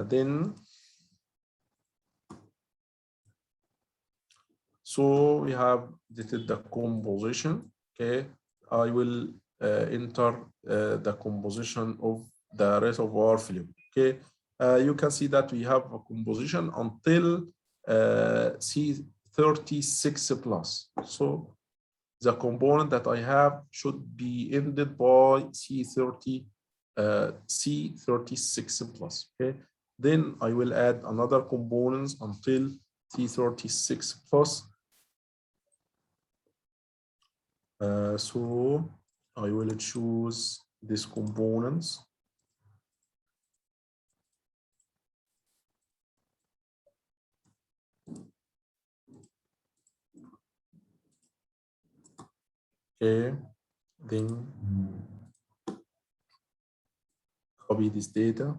Speaker 3: Then, so we have dated the composition. Okay, I will enter the composition of the reservoir fluid. Okay, you can see that we have a composition until C36 plus. So the component that I have should be ended by C36 plus. Okay, then I will add another components until C36 plus. So I will choose these components. Okay, then copy this data.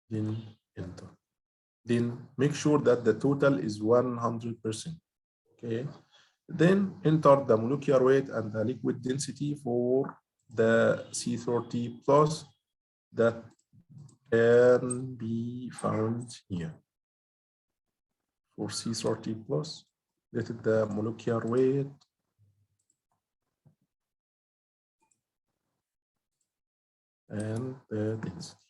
Speaker 3: Then enter. Then make sure that the total is 100%. Okay, then enter the molecular weight and the liquid density for the C30 plus that can be found here. For C30 plus, that is the molecular weight and the density.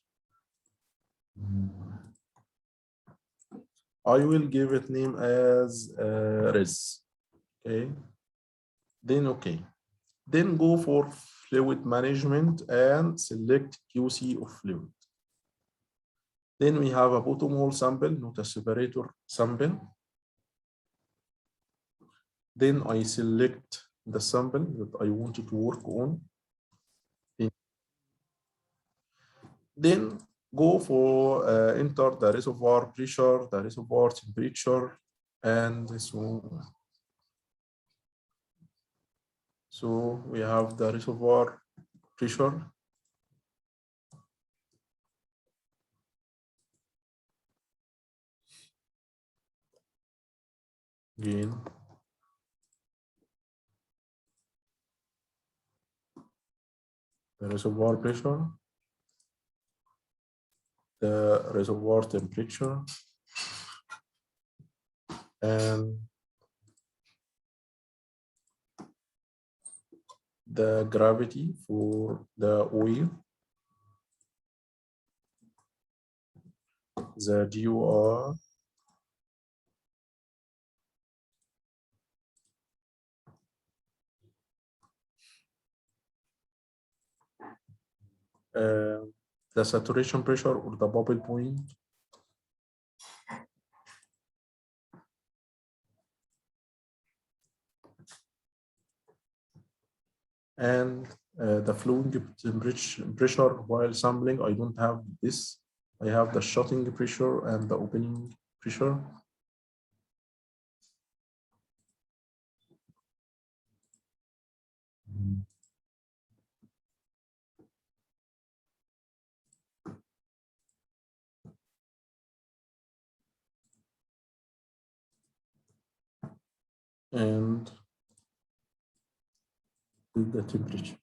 Speaker 3: I will give it name as res. Okay. Then okay. Then go for fluid management and select QC of fluid. Then we have a bottom hole sample, not a separator sample. Then I select the sample that I wanted to work on. Then go for enter the reservoir pressure, the reservoir temperature, and so on. So we have the reservoir pressure. Again. The reservoir pressure, the reservoir temperature, and the gravity for the oil, the GOR, the saturation pressure or the bubble point, and the flowing pressure while sampling. I don't have this. I have the shutting pressure and the opening pressure. And the temperature.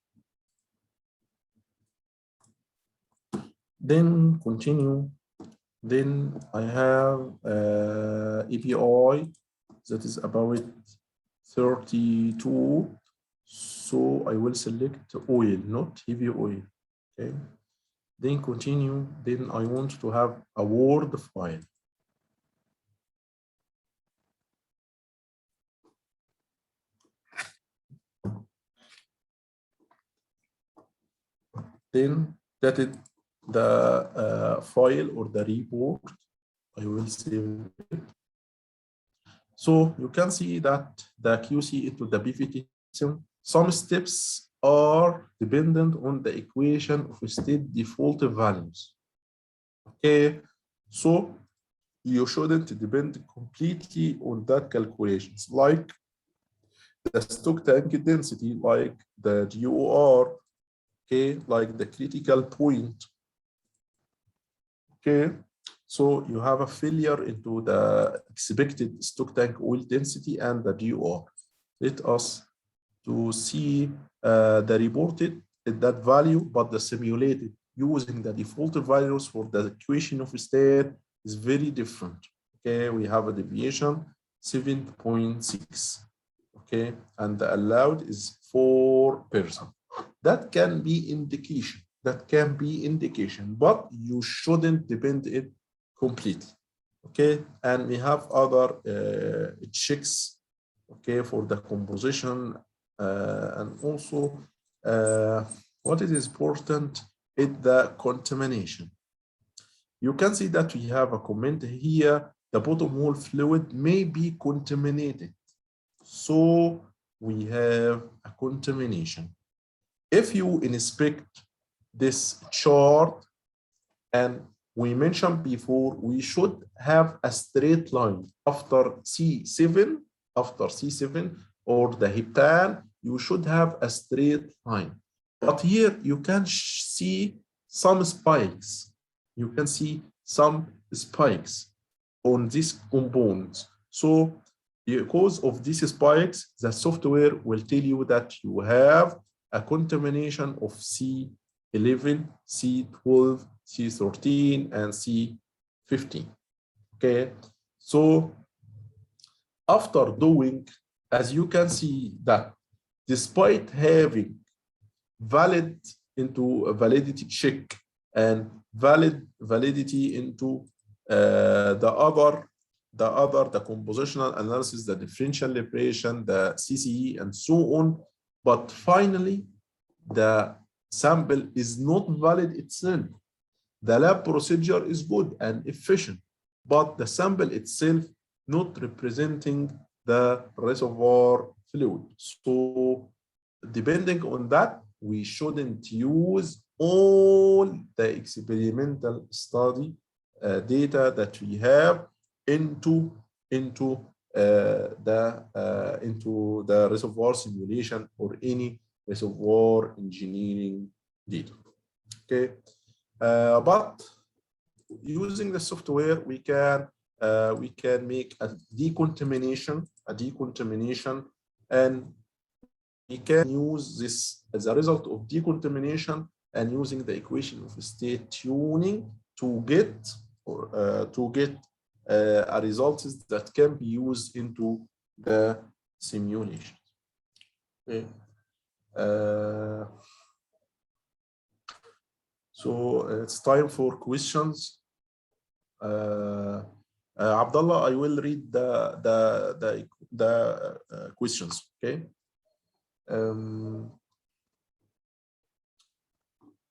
Speaker 3: Then continue. Then I have API that is about 32. So I will select oil, not heavy oil. Okay. Then continue. Then I want to have a Word file. Then that is file or the report. I will save it. So you can see that the QC into the PVT system, some steps are dependent on the equation of state default values. Okay, so you shouldn't depend completely on that calculations, like the stock tank density, like the GOR, okay, like the critical point. Okay, so you have a failure into the expected stock tank oil density and the GOR. Let us to see the reported at that value, but the simulated using the default values for the equation of state is very different. Okay, we have a deviation 7.6. Okay, and the allowed is 4%. That can be indication. That can be indication, but you shouldn't depend it completely. Okay, and we have other checks. Okay, for the composition and also what is important is the contamination. You can see that we have a comment here. The bottom hole fluid may be contaminated. So we have a contamination. If you inspect this chart, and we mentioned before, we should have a straight line after C7, or the heptane, you should have a straight line. But here you can see some spikes. You can see some spikes on these components. So because of these spikes, the software will tell you that you have a contamination of C11, C12, C13, and C15. Okay, so after doing, as you can see that despite having valid into a validity check and validity into the compositional analysis, the differential liberation, the CCE, and so on, but finally the sample is not valid itself. The lab procedure is good and efficient, but the sample itself not representing the reservoir fluid. So depending on that, we shouldn't use all the experimental study data that we have into the reservoir simulation or any reservoir engineering data. Okay, but using the software, we can make a decontamination, and we can use this as a result of decontamination and using the equation of state tuning to get a results that can be used into the simulation. Okay. So it's time for questions. Abdullah, I will read the questions. Okay.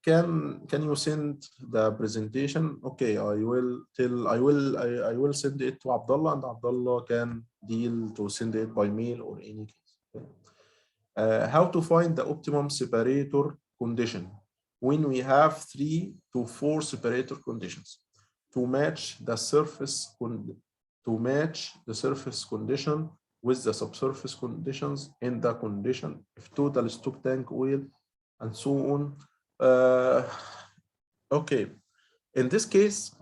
Speaker 3: Can you send the presentation? Okay, I will send it to Abdullah, and Abdullah can deal to send it by mail or any case. Okay. How to find the optimum separator condition when we have 3 to 4 separator conditions to match the surface condition with the subsurface conditions in the condition of total stock tank oil and so on. Okay, in this case,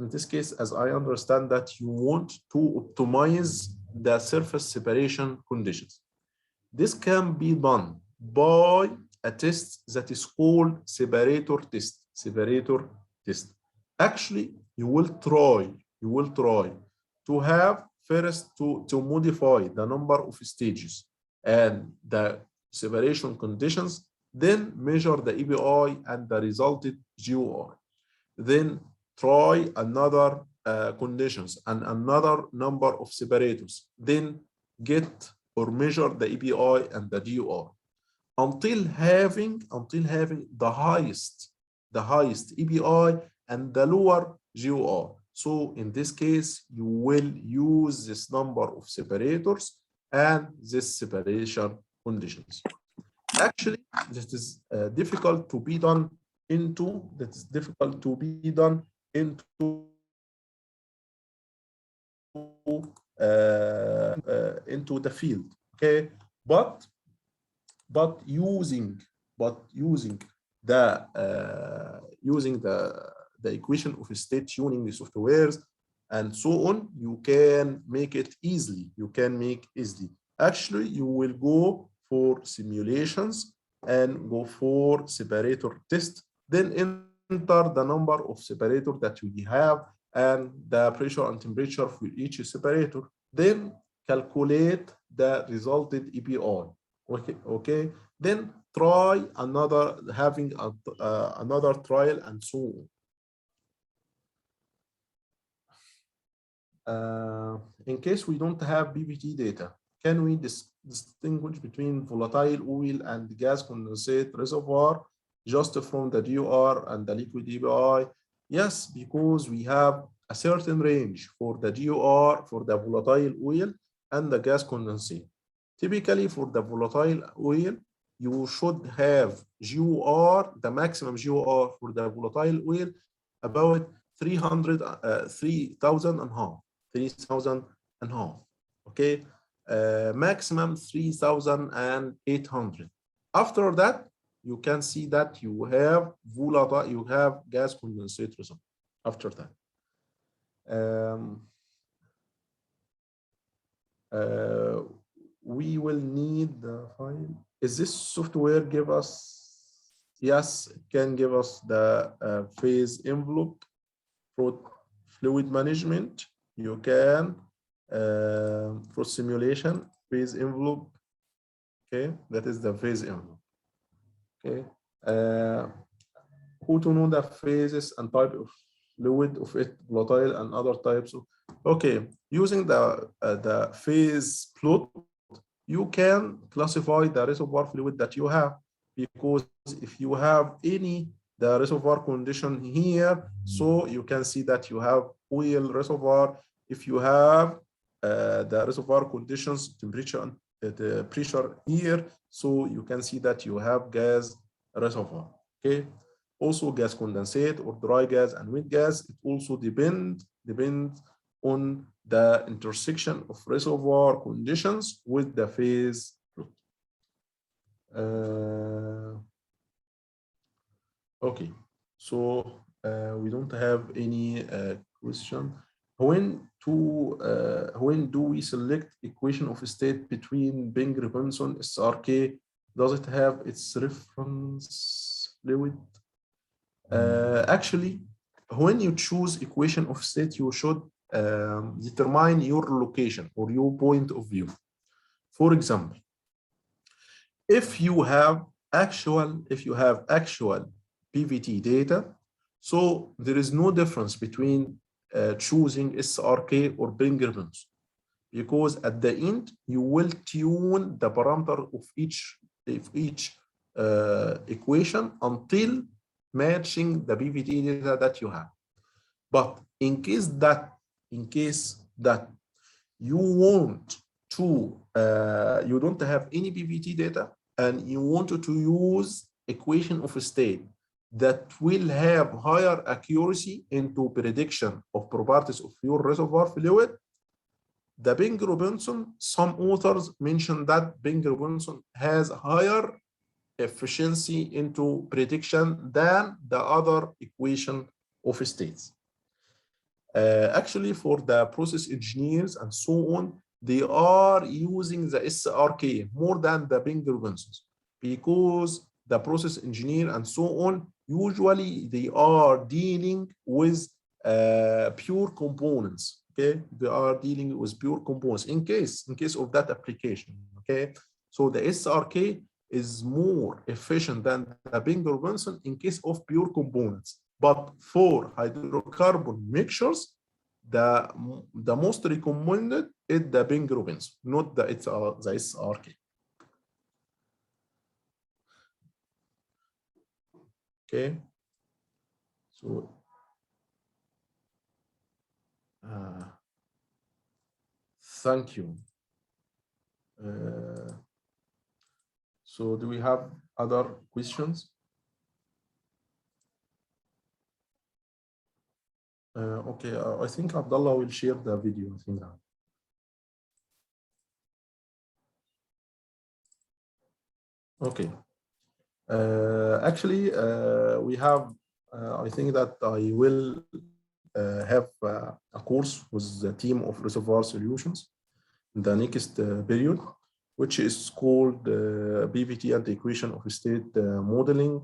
Speaker 3: as I understand that you want to optimize the surface separation conditions. This can be done by a test that is called separator test. Actually, you will try to have first to modify the number of stages and the separation conditions, then measure the EBI and the resulted GOR. Then try another conditions and another number of separators. Then get or measure the EBI and the GOR until having the highest EBI and the lower GOR. So in this case, you will use this number of separators and this separation conditions. Actually, this is difficult to be done into into the field, okay? But using the equation of state tuning softwares and so on, you can make it easily. Actually, you will go for simulations and go for separator test, then enter the number of separator that we have and the pressure and temperature for each separator, then calculate the resulted EPI. Okay. Then try another trial and so on. In case we don't have BBT data, can we distinguish between volatile oil and gas condensate reservoir just from the GOR and the liquid EPI? Yes, because we have a certain range for the GOR for the volatile oil and the gas condensate. Typically, for the volatile oil, you should have GOR, the maximum GOR for the volatile oil, about 3,000 and half. Okay, maximum 3,800. After that, you can see that you have volatile, you have gas condensate result. After that, we will need the file. Is this software give us? Yes, it can give us the phase envelope for fluid management. You can for simulation phase envelope. Okay, that is the phase envelope. Okay, who to know the phases and type of fluid of it, volatile and other types of. Okay, using the phase plot, you can classify the reservoir fluid that you have, because if you have the reservoir condition here, so you can see that you have oil reservoir. If you have the reservoir conditions, temperature and the pressure here, so you can see that you have gas reservoir. Okay, also gas condensate or dry gas and wet gas, it also depends on the intersection of reservoir conditions with the phase plot. Okay, so we don't have any question. When do we select equation of state between Bing-Robinson SRK? Does it have its reference fluid? Actually, when you choose equation of state, you should determine your location or your point of view. For example, if you have actual PVT data, so there is no difference between choosing SRK or Bing-Robinson, because at the end you will tune the parameter of each equation until matching the PVT data that you have. But in case that you want to you don't have any PVT data and you wanted to use equation of state that will have higher accuracy into prediction of properties of your reservoir fluid, the Bing-Robinson, some authors mention that Bing-Robinson has higher efficiency into prediction than the other equation of states. Actually, for the process engineers and so on, they are using the SRK more than the Bing-Robinson, because the process engineer and so on, usually they are dealing with pure components. Okay, they are dealing with pure components in case of that application. Okay, so the SRK is more efficient than the Bing-Robinson in case of pure components. But for hydrocarbon mixtures, the most recommended is the Bing-Robinson, not the SRK. Okay, so Thank you. So do we have other questions? Okay, I think Abdullah will share the video. I think now. Okay. Actually, we have, I think that I will have a course with the team of Reservoir Solutions in the next period, which is called PVT and Equation of State Modeling.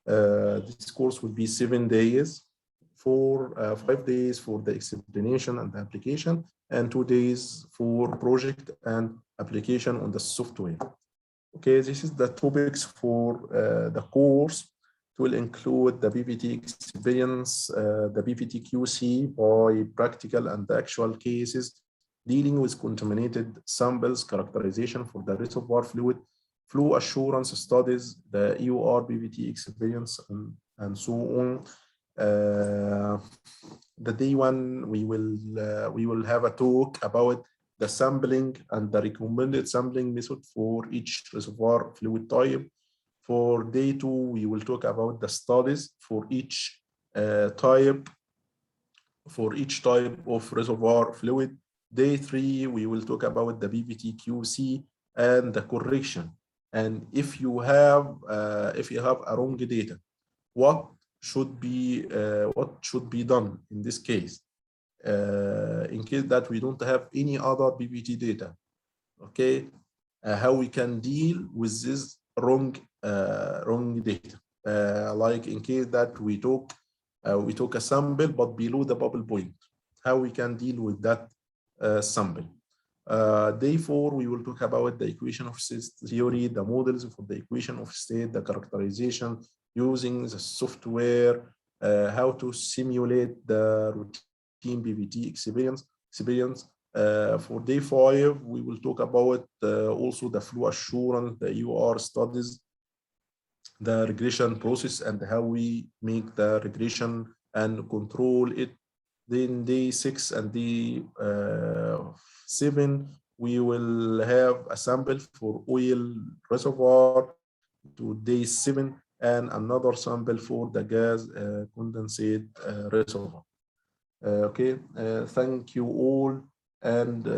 Speaker 3: This course will be 7 days, 5 days for the explanation and the application, and 2 days for project and application on the software. Okay, this is the topics for the course. It will include the PVT experience, the Bbt Qc by practical and actual cases, dealing with contaminated samples, characterization for the reservoir fluid, flow assurance studies, the EOR Bbt experience, and so on. The day one, we will have a talk about the sampling and the recommended sampling method for each reservoir fluid type. For day two, we will talk about the studies for each type of reservoir fluid. Day three, we will talk about the Bbt Qc and the correction. And if you have a wrong data, what should be done in this case? In case that we don't have any other Bbt data, okay, how we can deal with this wrong data, like in case that we took a sample but below the bubble point, how we can deal with that sample. Day four, we will talk about the equation of state theory, the models for the equation of state, the characterization using the software, how to simulate the routine Bbt experience. For day five, we will talk about also the flow assurance, the EOR studies, the regression process, and how we make the regression and control it. Then day 6 and day 7, we will have a sample for oil reservoir to day 7, and another sample for the gas condensate reservoir. Okay, thank you all, and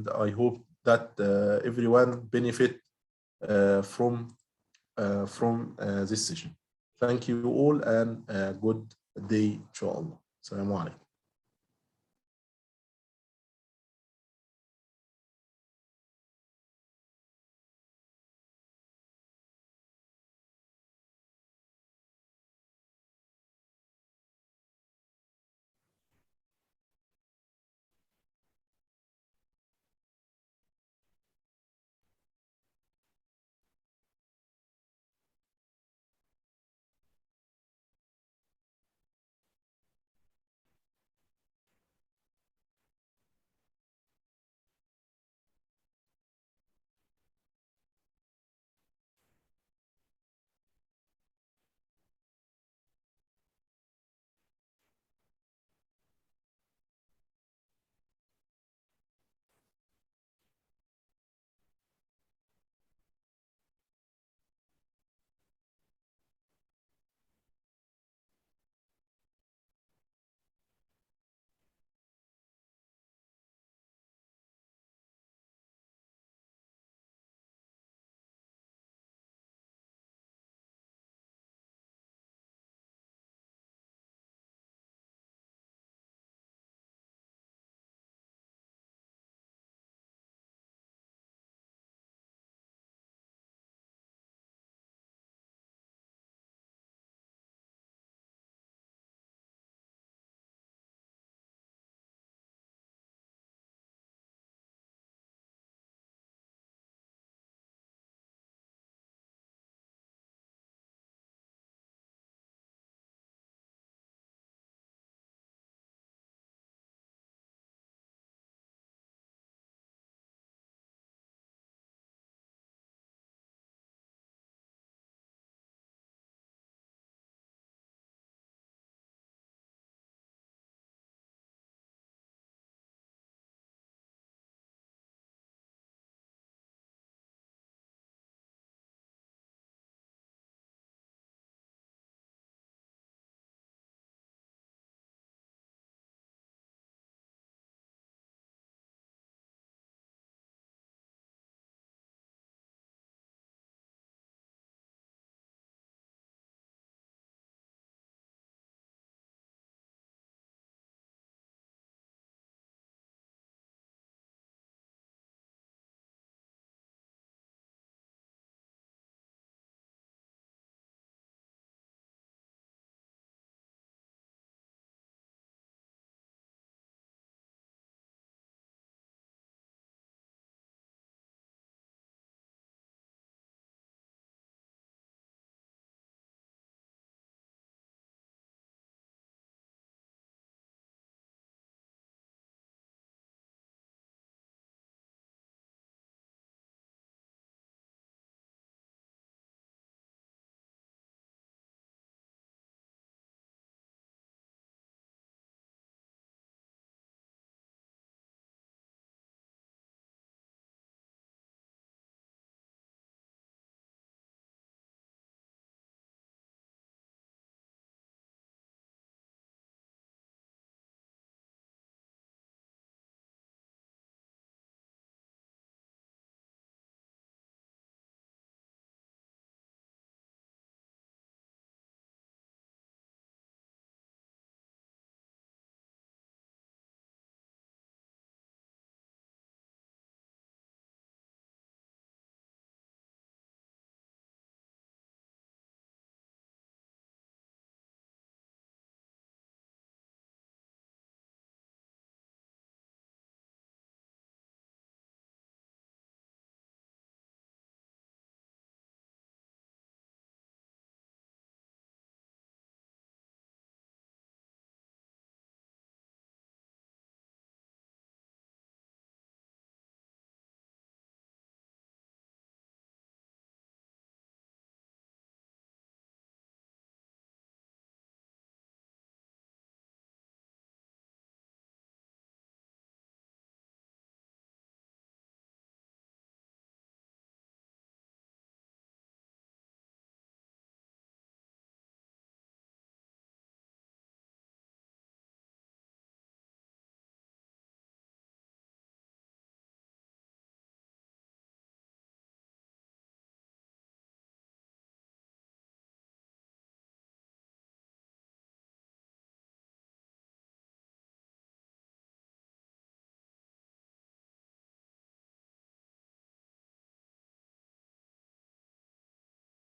Speaker 3: I hope that everyone benefit from this session. Thank you all, and good day to all. Assalamu alaikum.